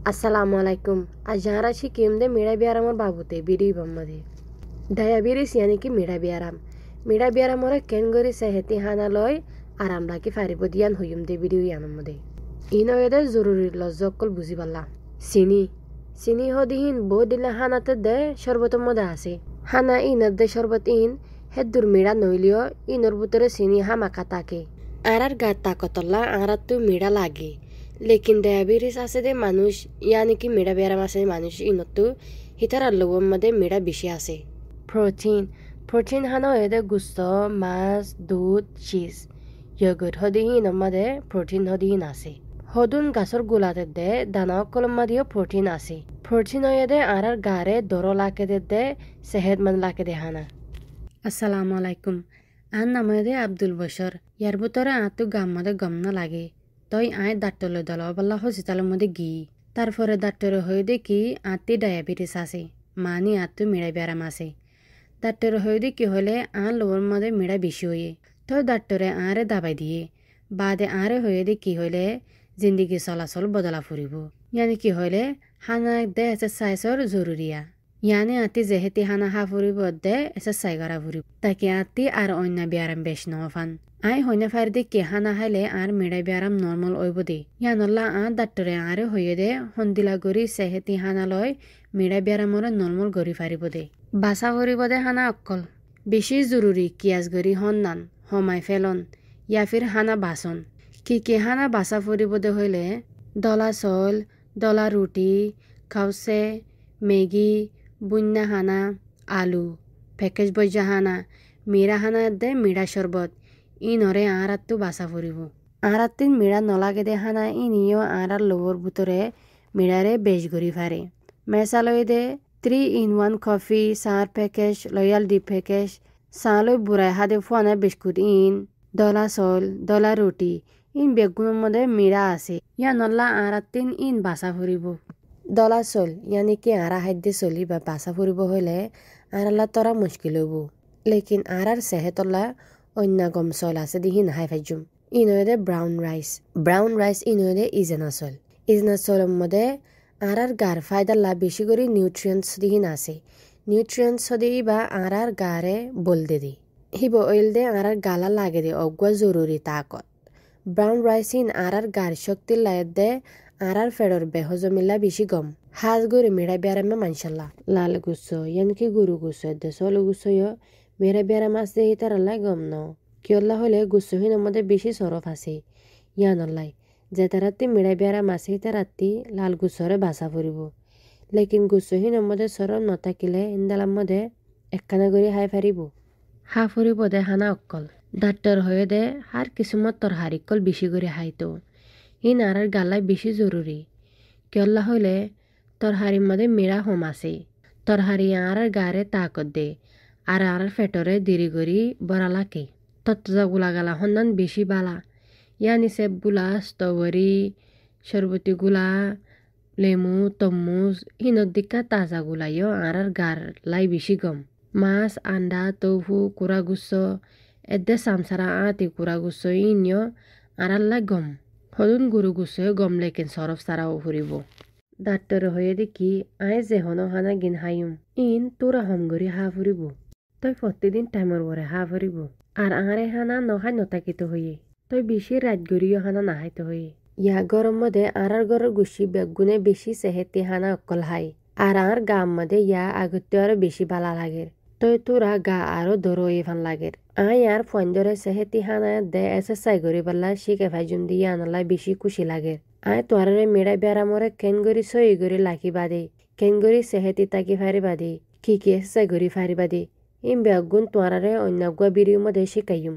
Assalamu alaikum. Ajarashi kimde mira biaramor babute biri bamade. Diabetes yani ki mira biaram. Mira biaramore kengori seheti hana loy aram laki faribodiyan huyumde biri yanamade. Inoyede zururi lozzokol buzi balla. Sini hodihin bodila hanate de shorboto mode ase. Hana inadde shorbot in heddur mira noilio inor butere sini hama katake. Arar gatta kotolla arattu mira lagi. लेकिन diabetes আছে দে মানুষ यानी की মেডা বেয়ারাম আছে মানুষ ইনত্তু হিতার লবমদে মেডা বেশি আছে protein হানো এদে গুস্ত মাছ দুধ চিজ ইয়োগurt হদিহিন মদে প্রোটিন হদিহিন আছে হদুন গাছর গুলাতে দে দানা কলমাদিও প্রোটিন আছে প্রোটিন এদে আরার গারে দরো লাকে দে সেহতমন্দ লাকে দে হানা আসসালামু আলাইকুম আন নামে আব্দুল বশর ইয়ার ভিতরে আতু গামমদে গম না লাগে তই আয় ডাক্তরলৈ দল বল্লা হসপিটালের মধ্যে গিয়ে তারপরে ডাক্তরে হয়ে দেখি আত্মি ডায়াবেটিস আছে মানি আত্মু মেড়া ব্যারাম আছে ডাক্তরে হয়ে দেখি হলে আন লোর মধ্যে মেড়া বেশি হয়ে তই ডাক্তরে আরে দাবাই দিয়ে বাদে আরে হয়ে দেখি হলে জিন্দিগি চলাচল বদলা ফুরিব ইয়ানি কি হলে হানা দে এক্সারসাইজর জরুরিয়া ইয়ানি আতি যেহেতি হানা হা ফুরিব দে এক্সারসাইজ করা ফুরিব তাকে আতি আর অন্য ব্যারাম বেশ নফান আই হইনা ফার দেখি হানা হাইলে আর মেড়াই ব্যারাম নর্মাল ওইব দে ইয়ানল্লা ডাক্তরে আরে হইয়ে দে হন্দিলা গরি সেহেতি হানা লয় মেড়াই ব্যারামরে নর্মাল গরি ফারিব দে বাসা ফুরিব দে হানা অক্কল বেশি জরুরি কিয়াজ গরি হন্নান হমাই ফেলন ইয়া ফির হানা বাসন কি হানা বাসা ফুরিব দে হইলে দলা চল দলা রুটি খাউসে মেগি বুন্না হানা আলু প্যাকেজ বজ্জা হানা মিরা হানা দে মিরা শরবত ইনরে আরাত্তু বাসা ফুরিব আরাত্তিন মিড়া নলাগে দে হানা ইনিও আরার লোবর ভিতরে মিড়ারে বেশ গরি ফারে মেসালয় দে 3-in-1 কফি সার প্যাকেজ লয়াল ডি প্যাকেজ সালয় বুড়াই হাদে ফুয়ানা বিস্কুট ইন দলা চল দলা রুটি ইন বেগুনের মধ্যে মিড়া আছে ইয়া নল্লা আরাত্তিন ইন বাসা ফুরিব দলা চল ইয়ানি কি আরা হাদ্যে চলি বা বাসা ফুরিব হইলে আরাল্লা তরা মুশকিল হইব লেকিন আরার সেহেতল্লা অন্য গম চল আছে দিহি নাহাই ফাইজুম ইনদে ব্রাউন রাইস ইনদে ইজেনা চলের মধ্যে আরার গার ফায়দাল্লা বেশি করে নিউট্রিয়েন্টস দিহিন আছে নিউট্রিয়েন্টস দিই বা আরার গারে বল দে দি হিব অইল দে আরার গালা লাগে দে অগুয়া জরুরি তাকত ব্রাউন রাইস ইন আরার গার শক্তির লায়ত দে আরার ফেডর বেহজমিল্লা বেশি গম হাজ গরি মেড়া বেয়ারামে মানশাল্লাহ লাল গুচ্ছ ইয়ানকি গুরু গুচ্ছ দে চলো গুচ্ছ মেরা বেড়াম আছে হিতার আল্লাহ গম ন কিয়ল্লা হলে গুচ্ছহীনের মধ্যে বেশি সরফ আছে ইয়ান আল্লাহ যেটা রাত্রি মেরা বেড়াম আছে হিতা রাত্রি লাল গুচ্ছরে বাসা ফুরিব লেকিন গুচ্ছহীনের মধ্যে সরফ নথাকিলে ইন্দালার মধ্যে একখানা করে হাই ফারিব হা ফুরিব দে হানা অক্কল ডাক্তর হয়ে দে হার কিছুমত তোর হারিকল বেশি করে হাইতো ইন আর গালাই বেশি জরুরি কিয়ল্লা হইলে তোর হারির মধ্যে মেরা হোম আছে তোর হারি আর গারে তাকত দে আর ফেটরে দেরি করি বড়ালাকে তত্ত্বজা গুলা গালা হন্নান বেশি বালা ইয়ানি সেব গুলা স্ট্রবেরি শরবতি গুলা লেমু তরমুজ হিনত দিকা তাজা গুলাইও আর গার লাই বেশি গম মাছ আন্ডা তৌফু কুড়া গুচ্ছ এদে সামসারা আতি কুড়া গুচ্ছ ইনিও আর লাই গম হদুন গুরু গুচ্ছ গম লেকিন সরফ সারাও ফুরিব ডাক্তর হয়ে দেখি আয় যে হন হানা গিন হাইম ইন তোরা হমগরি হা ফুরিব তই প্রতিদিন টাইমর ওরে হা ফুরিব আর আরে হানা নহাই নতাকিত হয়ে তই বেশি রাত গড়িও হানা নাহাইতে হয়ে ইয়া গরম মধ্যে আরার গরের গুছি বেগুনে বেশি সেহেতি হানা অকল হাই আর গাম মধ্যে ইয়া আগতে আরো বেশি বালা লাগের তই তোরা গা আরো দরো এফান লাগের আয় আর ফন্দরে সেহেতি হানা দে এক্সারসাইজ করি পাল্লা শিখে ফাইজুম দিয়ে আনালা বেশি খুশি লাগের আয় তোয়ারে মেড়া বেড়ামরে কেন গরি সই গরি লাখি বাদে কেন গরি সেহেতি তাকি ফারি বাদে কি এক্সারসাইজ গরি ফারি বাদে ইম বেগুন তোয়ারে অন্য গুয়া বিরির মধ্যে শিখাইম